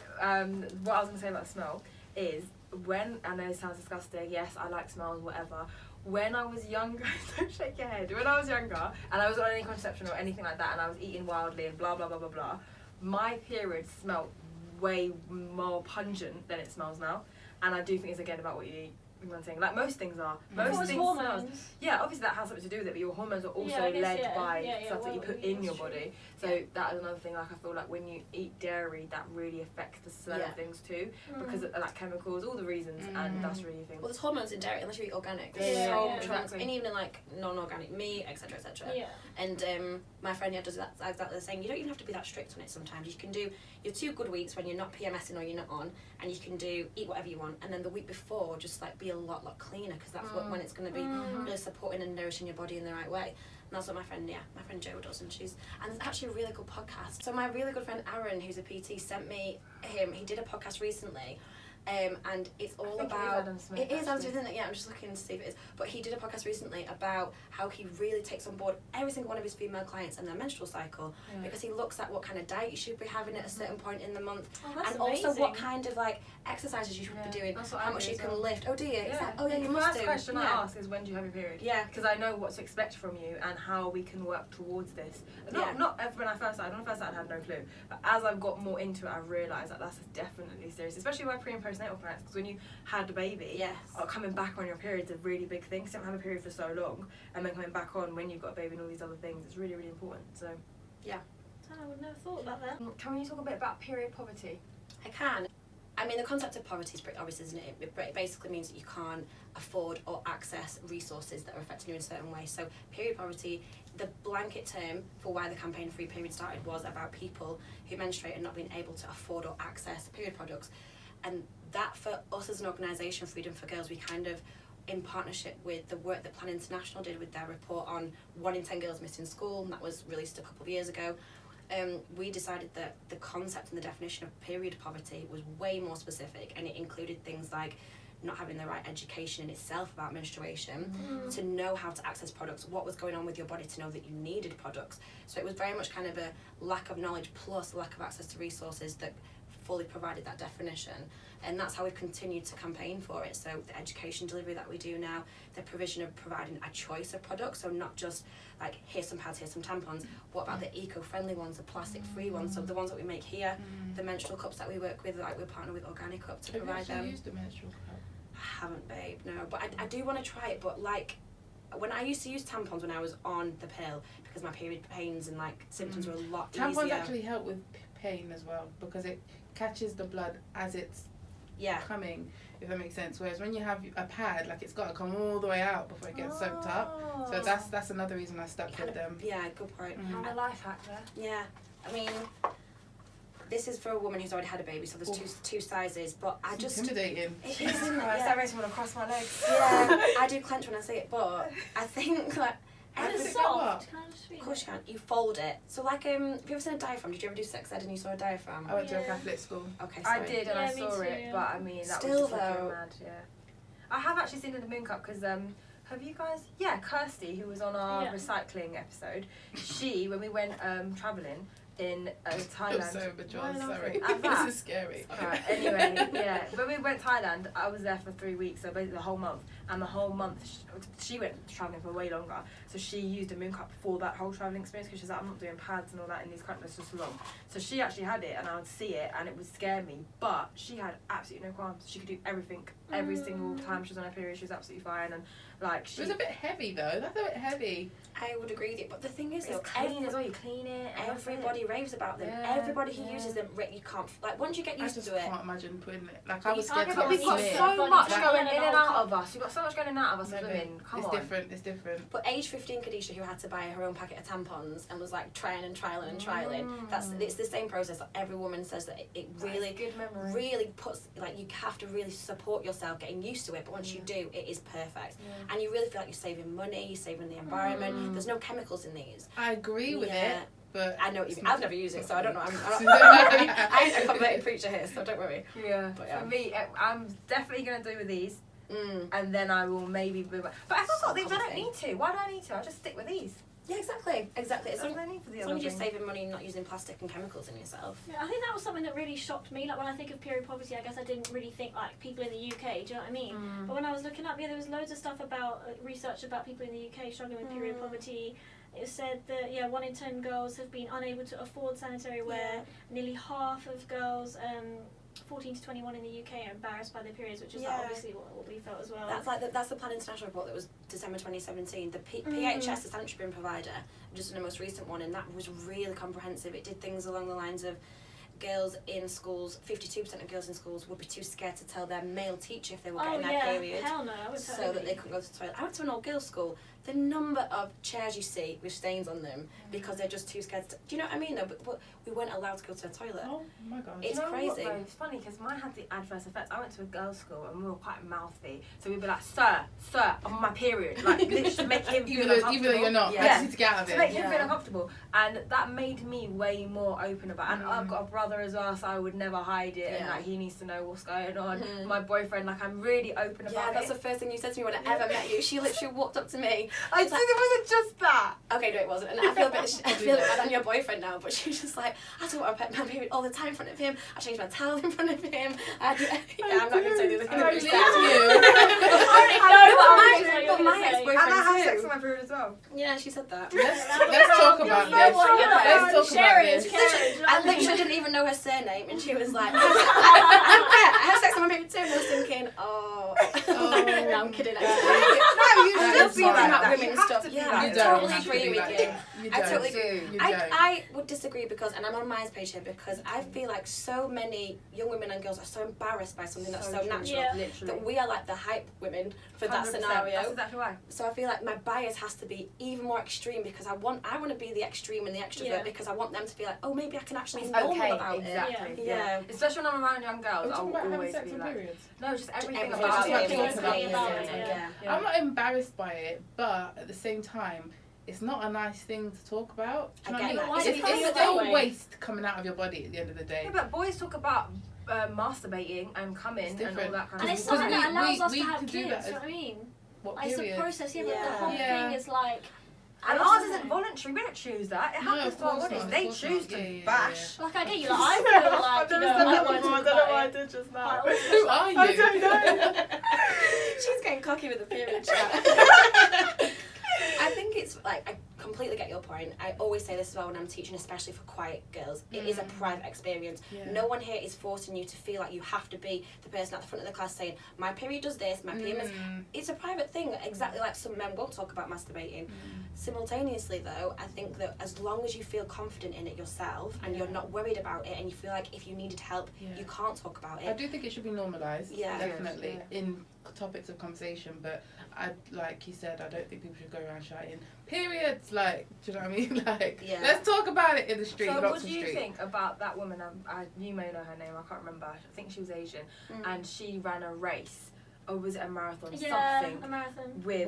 What I was gonna say about smell is, when, I know it sounds disgusting. Yes, I like smells, whatever. When I was younger, don't shake your head. When I was younger, and I was on any contraception or anything like that, and I was eating wildly and blah blah blah blah blah, my period smelled way more pungent than it smells now. And I do think it's again about what you eat. One thing, like most things are. Most things smells. hormones. Yeah, obviously that has something to do with it, but your hormones are also Yeah, I guess, led yeah. by Yeah, stuff that you well, put in that's your true. body. So that is another thing. Like, I feel like when you eat dairy, that really affects the smell of things too, because of like chemicals, all the reasons, and that's really thing. Well, there's hormones in dairy unless you eat organic. There's Yeah, so yeah, much hormones, exactly. and even in like non-organic meat, etc., etc. Yeah. And my friend does that exactly the same. You don't even have to be that strict on it. Sometimes you can do your 2 good weeks when you're not PMSing or you're not on, and you can do eat whatever you want, and then the week before just like be a lot cleaner, because that's when it's going to be really supporting and nourishing your body in the right way. And that's what my friend Jo does, and it's actually a really good podcast. So my really good friend Aaron, who's a PT, sent me him. He did a podcast recently. And it's all about Adam Smith, it is Adam actually. Smith, isn't it? Yeah, I'm just looking to see if it is. But he did a podcast recently about how he really takes on board every single one of his female clients and their menstrual cycle, because he looks at what kind of diet you should be having at a certain point in the month, that's and also what amazing. kind of like exercises you should be doing, That's what I how much do you as can well. lift. Oh, do you? It's like, oh yeah, you the must first do. question I Yeah. ask is, when do you have your period? Yeah. Because I know what to expect from you and how we can work towards this. Yeah. Not when I first started. When I first started, I had no clue. But as I've got more into it, I've realised that that's definitely serious, especially with my pre and postnatal clients. Because when you had a baby, Yes. coming back on your period is a really big thing. So you don't have a period for so long, and then coming back on when you've got a baby and all these other things, it's really, really important. So, I would never thought about that. can we talk a bit about period poverty? I can. I mean, the concept of poverty is pretty obvious, isn't it? It basically means that you can't afford or access resources that are affecting you in a certain way. So, period poverty, the blanket term for why the campaign Free Period started, was about people who menstruate and not being able to afford or access period products. And that, for us as an organisation, Freedom for Girls, we kind of, in partnership with the work that Plan International did with their report on 1 in 10 girls missing school, and that was released a couple of years ago, we decided that the concept and the definition of period poverty was way more specific, and it included things like not having the right education in itself about menstruation, to know how to access products, what was going on with your body to know that you needed products. So it was very much kind of a lack of knowledge plus lack of access to resources that fully provided that definition. And that's how we've continued to campaign for it. So the education delivery that we do now, the provision of providing a choice of products, so not just like, here's some pads, here's some tampons. What about the eco-friendly ones, the plastic-free ones? So the ones that we make here, the menstrual cups that we work with, like we partner with Organic Cup to Have you provide actually them. used a menstrual cup? I haven't, babe, no. But I do want to try it. But like, when I used to use tampons when I was on the pill, because my period pains and like symptoms were a lot Tampons easier. actually help with pain as well, because it catches the blood as it's coming, if that makes sense. Whereas when you have a pad, like, it's got to come all the way out before it gets soaked up. So that's another reason I stuck with them. Yeah, good point. A life hack there. Yeah, I mean, this is for a woman who's already had a baby, so there's two sizes. But I It's just intimidating. it isn't. That makes me want to cross my legs. Yeah, I do clench when I say it, but I think like. And How does it's it go soft. up? Can I just feel Of course it? you can. You fold it. So like, have you ever seen a diaphragm? Did you ever do sex ed and you saw a diaphragm? I went to a Yeah. Catholic school. Okay, I sorry. did, and I Yeah, me saw too, it, yeah. but I mean, that Still, was just looking though. mad, yeah. I have actually seen it in the Moon Cup, because have you guys? Yeah, Kirsty, who was on our Yeah. recycling episode, she, when we went travelling in I'm Thailand. so mature, Why are you sorry. laughing? At that? This is scary. Right, anyway, yeah, when we went Thailand, I was there for 3 weeks, so basically the whole month. And the whole month, she went travelling for way longer, so she used a Moon Cup for that whole travelling experience, because she's like, I'm not doing pads and all that in these countries, it's just long. So she actually had it, and I would see it, and it would scare me, but she had absolutely no qualms. She could do everything, every single time she was on her period, she was absolutely fine, and like, It was a bit heavy though. That's a bit heavy. I would agree with you, but the thing is, it's though, clean as well, you clean it. and everybody raves about them. Yeah, everybody who uses them, you can't, like, once you get I used just to it. can't imagine putting it. Like, I was Yeah, scared to but get We've got smit. so much Like, going in and out cup. of us. We've got so much going in and out of us as women. Come It's on. different. It's different. But age 15 Kadisha, who had to buy her own packet of tampons and was like trying and trialing and trialing, it's the same process that every woman says, that it really, good memory. really puts, like, you have to really support yourself getting used to it, but once you do, it is perfect. And you really feel like you're saving money, you're saving the environment, there's no chemicals in these. I agree with it, but I know what you mean. I've never used it, so I don't know. not- I ain't a converted preacher here, so don't worry. Yeah. But, yeah. For me, I'm definitely going to do with these. Mm. And then I will maybe move on. But I thought So these, I don't comfy. need to. Why do I need to? I just stick with these. Yeah, exactly. As That's what I need for the long other as you're thing. saving money and not using plastic and chemicals in yourself. Yeah, I think that was something that really shocked me. Like when I think of period poverty, I guess I didn't really think like people in the UK. Do you know what I mean? But when I was looking up, there was loads of stuff about research about people in the UK struggling with period poverty. It said that 1 in 10 girls have been unable to afford sanitary wear. Nearly half of girls, 14 to 21 in the UK, are embarrassed by their periods, which is like, obviously what we felt as well. That's like that's the Plan International report that was December 2017. The PHS, the sanitary bin provider, just in the most recent one, and that was really comprehensive. It did things along the lines of girls in schools, 52% of girls in schools would be too scared to tell their male teacher if they were getting their period, hell no, I would tell so that they couldn't go to the toilet. I went to an all girls school. The number of chairs you see with stains on them because they're just too scared to. Do you know what I mean though? But we weren't allowed to go to the toilet. oh my god. It's You know crazy. What, though? It's funny because mine had the adverse effects. I went to a girls' school and we were quite mouthy, so we'd be like, "Sir, I'm on my period," like literally to make him feel uncomfortable. even though you're not, Yeah. I just need to get out of To it. make him feel uncomfortable, and that made me way more open about it. And I've got a brother as well, so I would never hide it, and like he needs to know what's going on. My boyfriend, like I'm really open about Yeah, that's it. the first thing you said to me when I ever met you. She literally walked up to me. I She's said like, it wasn't just that. okay, no, it wasn't. And I feel bad on your boyfriend now, but she was just like, I talk about my period all the time in front of him. I change my towel in front of him. I'm not going to say the other thing that you said. But my And ex-boyfriend I have sex too. on my period as well. Yeah, she said that. Let's talk about this. Let's talk about this. I literally didn't even know her surname, and she was like, I have sex on my period too. And I was thinking, oh. No, I'm kidding. No, you That should is be fine. like About that. women You have stuff. to be Yeah, like I You that. don't totally have to agree be with like you. that. You I don't. totally agree. You don't. I would disagree because, and I'm on Maya's page here, because I feel like so many young women and girls are so embarrassed by something that's so true. natural Yeah. Literally. that we are like the hype women for that 100%. scenario. That's exactly why. So I feel like my bias has to be even more extreme because I want to be the extreme and the extrovert because I want them to be like, oh, maybe I can actually be It's normal okay, about exactly. it. Yeah. Especially when I'm around young Are girls, we I talking will about having always sex be on like, periods? no, just everything Everything about about it. it. Yeah. I'm not embarrassed by it, but at the same time, it's not a nice thing to talk about. Do you know I get what I that. mean? It's It's feel still that way. waste coming out of your body at the end of the day. Yeah, but boys talk about masturbating and coming It's and all different. that kind And of it's stuff. something that allows us we to have can do kids, that you know what I mean? What Like, it's a period? process, but the Yeah. whole Yeah. thing is like... And ours isn't voluntary. We don't choose that. It No, happens of to our course bodies. not, of They course choose not. to Yeah. bash. Like, I get you, like, I feel like, you know, I want to talk about it. did just Like, Who are you? I don't know. She's getting cocky with the period chat. I think it's like, I completely get your point. I always say this as well when I'm teaching, especially for quiet girls. It is a private experience. Yeah. No one here is forcing you to feel like you have to be the person at the front of the class saying, my period does this, my PMS. It's a private thing, exactly like some men won't talk about masturbating. Simultaneously though, I think that as long as you feel confident in it yourself and you're not worried about it and you feel like if you needed help, you can't talk about I it. do think it should be normalised, Yeah. definitely, in topics of conversation, but I, like you said, I don't think people should go around shouting, periods, like, do you know what I mean? Like, let's talk about it in the street, So not what some do you street. think about that woman? You may know her name. I can't remember. I think she was Asian, and she ran a race, or was it a marathon? Yeah, Something a marathon. with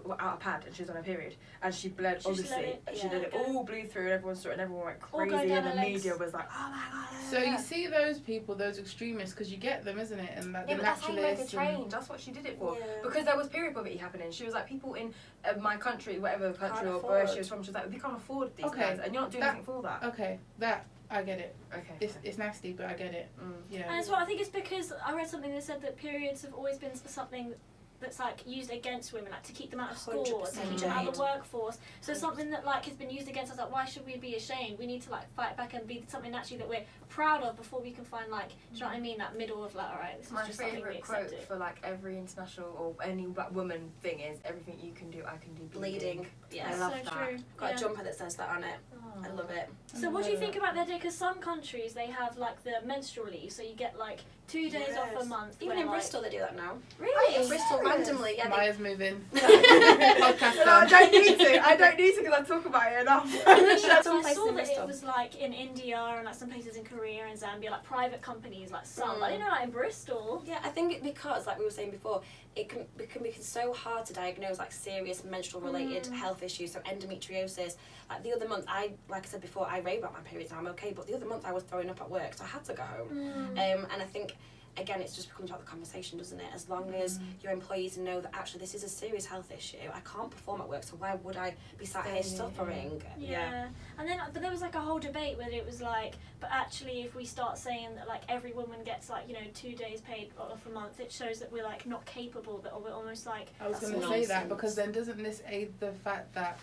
without a pad, and she was on her period, and she bled. She Obviously, let it, she let it all bleed through, and everyone saw it, and everyone went All going crazy, down and the her legs. media was like, "Oh my god!" So you see those people, those extremists, because you get them, isn't it? And like Yeah, the but that's how you make a naturalists. and- change. That's what she did it for. Yeah. Because there was period poverty happening. She was like, people in my country, whatever country Can't or where afford. she was from, she was like, we can't afford these Okay, guys, and you're not doing that- anything for that. Okay, that, I get it. Okay. It's nasty, but I get it. Mm. Yeah. And as well, I think it's because I read something that said that periods have always been something that's like used against women, like to keep them out of school, to 100% keep them out of the Jade. workforce. So something that like has been used against us, like why should we be ashamed? We need to like fight back and be something actually that we're proud of before we can find like, do you know what I mean, that middle of like, alright, this is My just something we favourite quote accepted. for like every international or any black woman thing is everything you can do, I can do Bleeding. Yeah. I That's love so that. true. Got Yeah. a jumper that says that on it. I love it. So what do you think about that day? Because some countries they have like the menstrual leave, so you get like 2 days off a Yes. month. Even where, in like, Bristol they do that now. Really? In Bristol randomly, yeah. Maya's moving. No, Podcast I done. don't need to. I don't need to because I talk about it enough. Yeah, so Some I places saw in that it Bristol. was like in India and like some places in Korea and Zambia, like private companies, like some. Mm. I didn't know like in Bristol. Yeah, I think it because, like we were saying before, it can be so hard to diagnose like serious menstrual related health issues. So endometriosis. Like the other month, like I said before, I rave about my periods and I'm okay. But the other month I was throwing up at work, so I had to go home. And I think, again, it's just becomes about the conversation, doesn't it? As long as your employees know that actually this is a serious health issue, I can't perform at work, so why would I be sat here suffering? Yeah. And then, but there was like a whole debate where it was like, but actually, if we start saying that like every woman gets like 2 days paid off a month, it shows that we're like not capable, that we're almost like. I was That's going to say that nonsense. because then doesn't this aid the fact that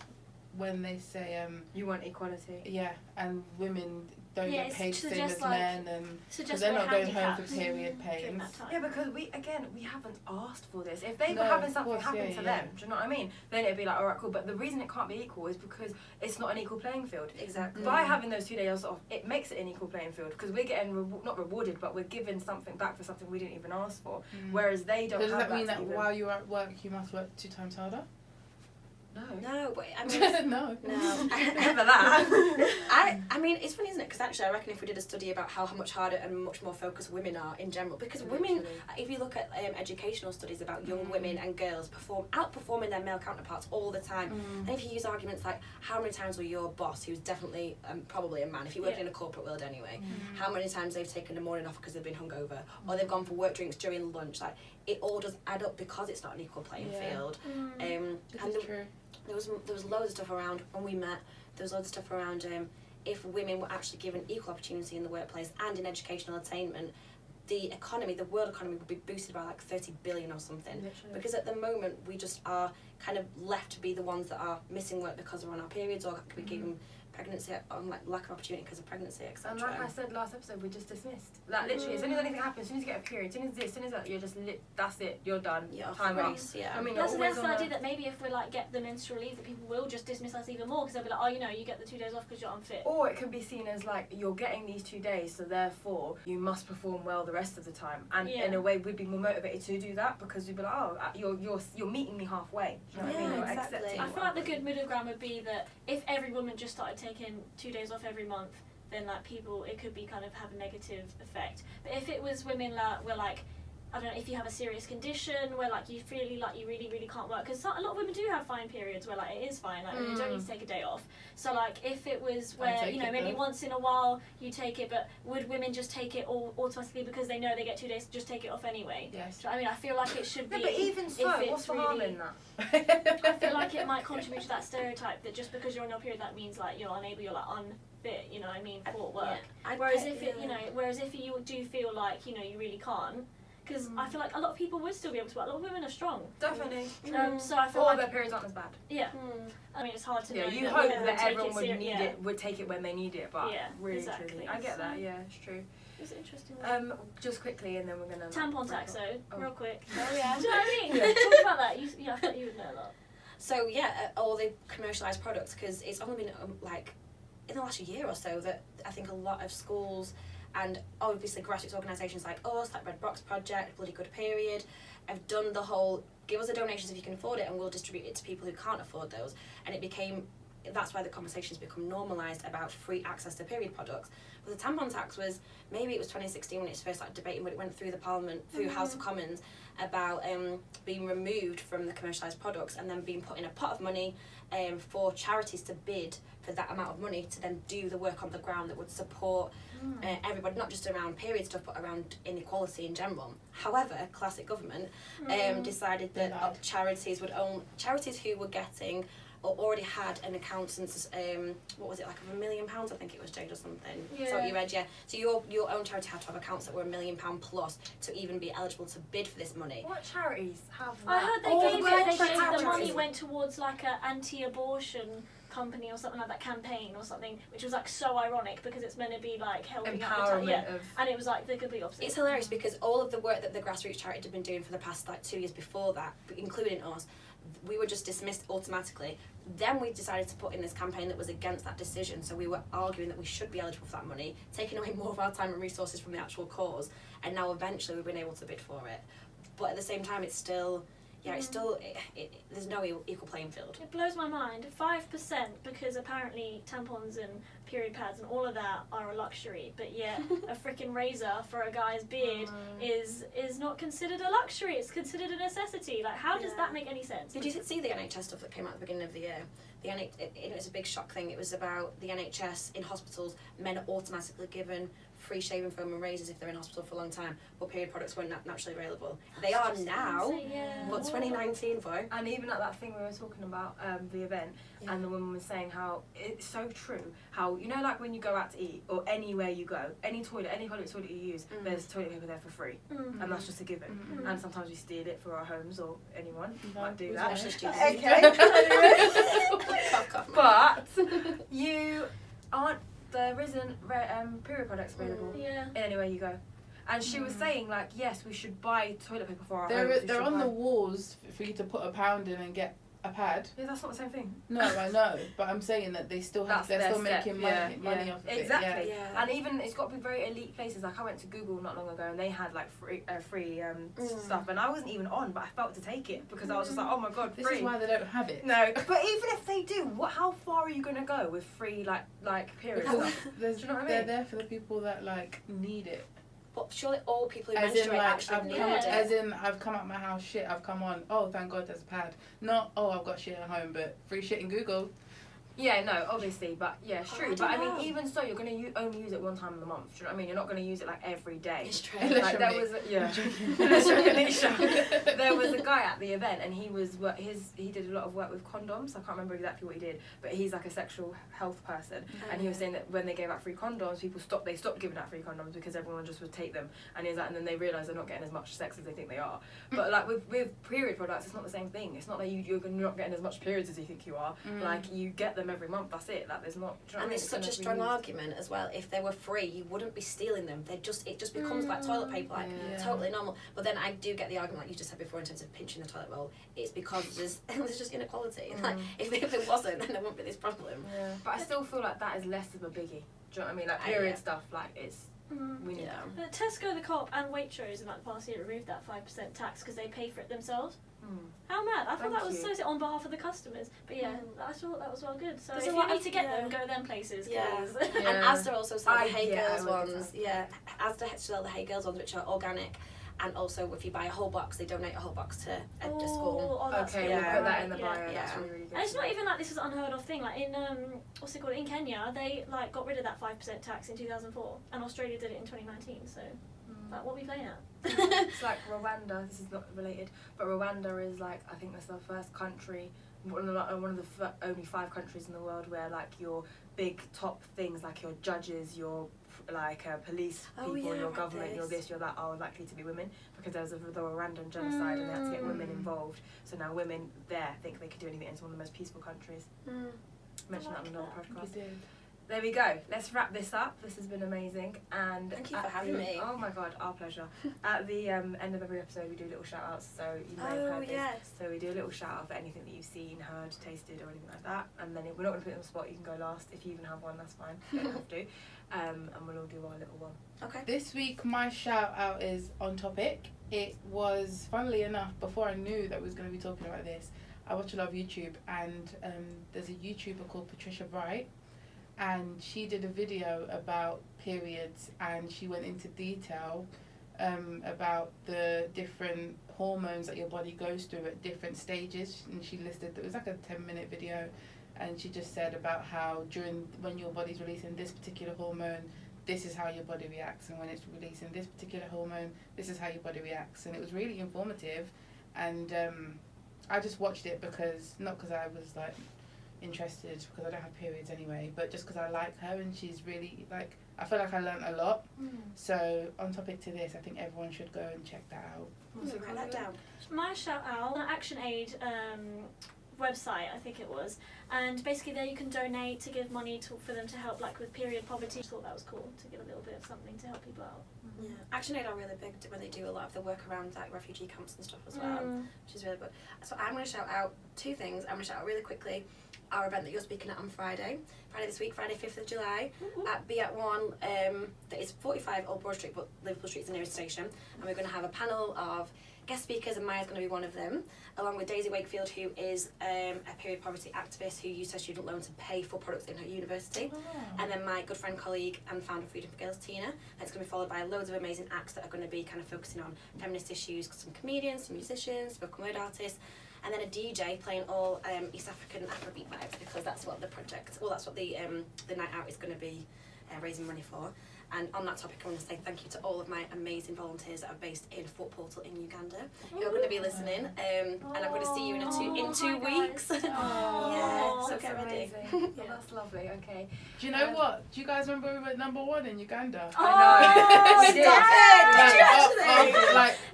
when they say You want equality. yeah, and women don't Yeah, get it's paid the to same just, as like, men, and So because just they're we're not going home handicapped for period during pains. that time. Yeah, because we haven't asked for this. If they No, were having of something course, happen yeah, to yeah. them, do you know what I mean? Then it'd be like, alright, cool. But the reason it can't be equal is because it's not an equal playing field. Exactly. By having those 2 days off, it makes it an equal playing field because we're getting not rewarded, but we're given something back for something we didn't even ask for. Whereas they don't. Does have that mean to that even- while you're at work you must work 2 times harder? No. No, but I mean, No. no. Never that. I mean, it's funny, isn't it? Because actually, I reckon if we did a study about how much harder and much more focused women are in general, because women, Literally. if you look at educational studies about young women and girls outperforming their male counterparts all the time, and if you use arguments like, how many times will your boss, who's definitely probably a man, if you work in a corporate world anyway, how many times they've taken the morning off because they've been hungover, or they've gone for work drinks during lunch, like it all does add up because it's not an equal playing field. This And is true. there was loads of stuff around when we met. There was loads of stuff around if women were actually given equal opportunity in the workplace and in educational attainment, the economy, the world economy, would be boosted by like 30 billion or something. Literally. Because at the moment we just are kind of left to be the ones that are missing work because we're on our periods, or we give them pregnancy, on like lack of opportunity because of pregnancy, etc. And like I said last episode, we're just dismissed. Like literally, as soon as anything happens, as soon as you get a period, as soon as this, as soon as that, you're just that's it, you're done. Yeah, Time off up. race, yeah. I mean, That's always the on idea that maybe if we like get the menstrual leave, that people will just dismiss us even more because they'll be like, oh, you get the 2 days off because you're unfit. Or it could be seen as like you're getting these 2 days, so therefore you must perform well the rest of the time. And Yeah. in a way, we'd be more motivated to do that because we'd be like, oh, you're meeting me halfway. Do you know what I mean? Yeah, You're exactly. accepting I what feel like the I'm good doing. middle ground would be that if every woman just started taking 2 days off every month, then like people, it could be kind of have a negative effect. But if it was women that were like, I don't know, if you have a serious condition where like you feel like you really, really can't work, because a lot of women do have fine periods where like it is fine, like you don't need to take a day off. So like if it was where take it, maybe though. once in a while you take it, but would women just take it all automatically because they know they get 2 days, just take it off anyway? Yes. Do you know what I mean? I feel like it should be. No, but even so, if it's what's the harm really- in that? I feel like it might contribute to that stereotype that just because you're on your period, that means like you're unable, you're like unfit. You know what I mean, for work. Whereas if if you do feel like you really can't, because I feel like a lot of people would still be able to work. A lot of women are strong. Definitely. So I feel Or like their periods aren't as bad. yeah. I mean, it's hard to Yeah, know. you that hope women that take everyone it would ser- need yeah. it, would take it when they need it, but Yeah, really, exactly. truly, I get that. Yeah, it's true. It's interesting. Just quickly, and then we're gonna. Tampon tax, though, Oh. real quick. Oh yeah. Do you know what I mean? Talk about that. I thought you would know a lot. So yeah, all the commercialised products, because it's only been like in the last year or so that I think a lot of schools and obviously grassroots organisations like us, like Red Box Project, Bloody Good Period, have done the whole give us the donations if you can afford it and we'll distribute it to people who can't afford those. And that's why the conversation's become normalised about free access to period products. But the tampon tax was, maybe it was 2016 when it was first like debating, when it went through the Parliament, through House of Commons, about being removed from the commercialised products and then being put in a pot of money for charities to bid for that amount of money to then do the work on the ground that would support everybody, not just around period stuff but around inequality in general. However, classic government decided that charities who were getting already had an accountant's, what was it, like £1 million, I think it was, Jade, or something. Yeah. So you read, yeah. So your own charity had to have accounts that were £1 million plus to even be eligible to bid for this money. What charities have that? I heard All the the money charities. went towards like an anti-abortion company or something like that, campaign or something, which was like so ironic because it's meant to be like helping out the Empowerment of... and it was like the complete opposite. It's hilarious because all of the work that the grassroots charity had been doing for the past like 2 years before that, including us, we were just dismissed automatically. Then we decided to put in this campaign that was against that decision, so we were arguing that we should be eligible for that money, taking away more of our time and resources from the actual cause, and now eventually we've been able to bid for it. But at the same time, it's still, there's no equal playing field. It blows my mind. 5%, because apparently tampons and period pads and all of that are a luxury, but yet a freaking razor for a guy's beard is not considered a luxury. It's considered a necessity. Like, how does that make any sense? Did you see the NHS stuff that came out at the beginning of the year? It was a big shock thing. It was about the NHS in hospitals. Men are automatically given free shaving foam and razors if they're in hospital for a long time, but period products weren't naturally available. They are now, but 2019, boy. And even at that thing we were talking about, the event, and the woman was saying how it's so true, how, you know, like when you go out to eat, or anywhere you go, any toilet, any public toilet you use, there's toilet paper there for free. And that's just a given. And sometimes we steal it for our homes, or anyone might do that. But you aren't, there isn't period products available anywhere you go. And she was saying, like, yes, we should buy toilet paper for our homes. They're on the walls for you to put £1 in and get a pad. Yeah, that's not the same thing. No, I know, but I'm saying that they still have, they're still making money off of it. Exactly. Yeah. And even it's got to be very elite places. Like I went to Google not long ago and they had like free stuff, and I wasn't even on, but I felt to take it because I was just like, oh my god, free. This is why they don't have it. No, but even if they do, how far are you gonna go with free like period stuff? Do you know what I mean? They're there for the people that like need it. But surely all people who As in, menstruate like, actually need it. as in, I've come out of my house, shit, I've come on, oh, thank God there's a pad. Not, oh, I've got shit at home, but free shit in Google. Yeah, no, obviously, but yeah, it's true. I But I don't know. mean, even so, you're going to only use it one time in the month. Do you know what I mean? You're not going to use it like every day. It's true. Like there was, unless you're Alicia. There was a guy at the event, and he did a lot of work with condoms. I can't remember exactly what he did, but he's like a sexual health person, and he was saying that when they gave out free condoms, people stopped giving out free condoms because everyone just would take them, and he's like, and then they realise they're not getting as much sex as they think they are. But like with period products, it's not the same thing. It's not like you're not getting as much periods as you think you are. Like you get them every month. That's it. Like there's not. Do you know And what it's I mean? such a strong argument as well. If they were free, you wouldn't be stealing them. It just becomes like toilet paper, like totally normal. But then I do get the argument, like you just said before, in terms of pinching the toilet roll. It's because there's just inequality. Like if it wasn't, then there wouldn't be this problem. Yeah. But I still feel like that is less of a biggie. Do you know what I mean? Like period stuff, like it's we need that. But Tesco, the Co-op, and Waitrose in like the past year removed that 5% tax because they pay for it themselves. How mad! I thought that was so on behalf of the customers. But yeah, I thought that was well good. So There's if a you lot need of- to get yeah. them, go them places. Yeah. 'Cause- And Asda also sell the Hey Girls I would ones. Yeah, Asda sell the Hey Girls ones, which are organic. And also, if you buy a whole box, they donate a whole box to a school. Oh, that's Okay, good. we'll put that in the Yeah. bio. Yeah. That's really, really good. And it's not even like this is an unheard of thing. Like in what's it called, in Kenya, they like got rid of that 5% tax in 2004, and Australia did it in 2019. So, like, what are we playing at? It's like Rwanda. This is not related, but Rwanda is like, I think that's the first country, one of the only 5 countries in the world where like your big top things, like your judges, your like police people, your government, your this, your that, are likely to be women because there was the Rwandan genocide and they had to get women involved. So now women there think they could do anything. It's one of the most peaceful countries. Mentioned that on another podcast. You did. There we go. Let's wrap this up. This has been amazing. And Thank you for having me. Oh my god, our pleasure. At the end of every episode, we do little shout outs. So you may have heard this. So we do a little shout out for anything that you've seen, heard, tasted, or anything like that. And then if we're not going to put it on the spot, you can go last. If you even have one, that's fine. You don't have to. And we'll all do our little one. Okay. This week, my shout out is on topic. It was, funnily enough, before I knew that we was going to be talking about this, I watch a lot of YouTube, and there's a YouTuber called Patricia Bright, and she did a video about periods, and she went into detail about the different hormones that your body goes through at different stages, and she listed, it was like a 10-minute video, and she just said about how when your body's releasing this particular hormone, this is how your body reacts, and when it's releasing this particular hormone, this is how your body reacts. And it was really informative, and I just watched it because, not because I was like interested because I don't have periods anyway, but just because I like her and she's really like, I feel like I learned a lot. So on topic to this, I think everyone should go and check that out. Write that down. My shout out, the ActionAid website, I think it was, and basically there you can donate to give money for them to help like with period poverty. I just thought that was cool to give a little bit of something to help people out. Yeah, ActionAid are really big when they do a lot of the work around like refugee camps and stuff as well, which is really good. So I'm going to shout out two things. I'm going to shout out really quickly our event that you're speaking at on Friday this week, Friday 5th of July, at Be At One. That is 45 Old Broad Street, but Liverpool Street's the nearest station, and we're going to have a panel of guest speakers, and Maya's going to be one of them, along with Daisy Wakefield, who is a period poverty activist who used her student loan to pay for products in her university, and then my good friend, colleague and founder of Freedom for Girls, Tina. It's going to be followed by loads of amazing acts that are going to be kind of focusing on feminist issues, some comedians, some musicians, spoken word artists, and then a DJ playing all East African Afrobeat vibes, because that's what the night out is going to be raising money for. And on that topic, I want to say thank you to all of my amazing volunteers that are based in Fort Portal in Uganda, who are going to be listening. And I'm going to see you in 2 weeks. Yeah, so get ready. Oh, that's lovely. Okay. Do you know what? Do you guys remember we were #1 in Uganda? I know. We did.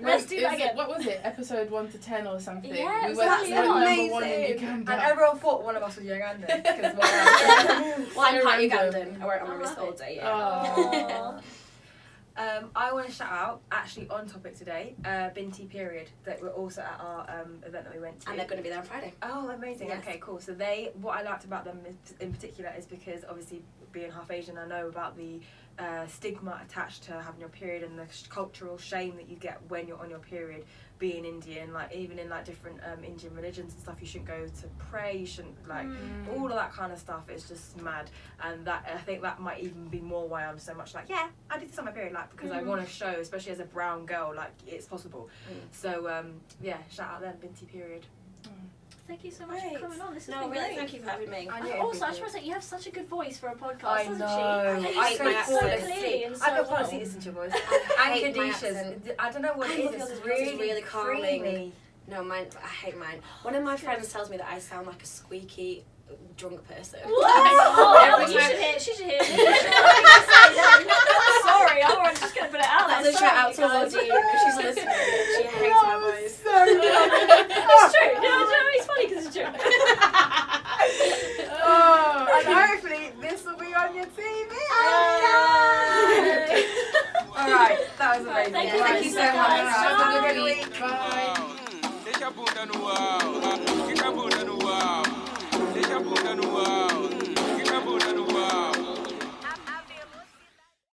Let's do that again. What was it? Episode 1 to 10 or something? Yeah, we it were was #1 in Uganda. And everyone thought one of us was Ugandan. Because Well, I'm part random. Ugandan. I wear it on my wrist all day. I want to shout out, actually on topic today, Binti Period, that were also at our event that we went to. And they're going to be there on Friday. Oh, amazing. Yes. Okay, cool. So what I liked about them in particular is because obviously being half Asian, I know about the stigma attached to having your period and the cultural shame that you get when you're on your period. Being Indian, like even in like different Indian religions and stuff, you shouldn't go to pray, you shouldn't like all of that kind of stuff. It's just mad, and that I think that might even be more why I'm so much like, yeah, I did this on my period, like because I want to show, especially as a brown girl, like it's possible. So yeah, shout out them, Binti Period. Thank you so much for coming on. This has No, been really, great. thank you for having me. Also, I just want to say you have such a good voice for a podcast, I doesn't know. she? I So hate my accent. clearly and so I can well. honestly listen to your voice. I hate And my Kadisha's, accent. I don't know what I it love is. yours. It's Yours is really really calming. creamy. No, mine, I hate mine. One of my friends tells me that I sound like a squeaky drunk person. Oh, you should hear. She should hear. Sorry, I'm just going to put it out That's there. a shout out to Sorry, Lordine if she's listening. She hates my voice. It's true. No, it's funny because it's true. And hopefully this will be on your TV. Alright, that was amazing. Thank you so much. guys. Have a good Bye. week. Bye. Deixa a bunda no ar.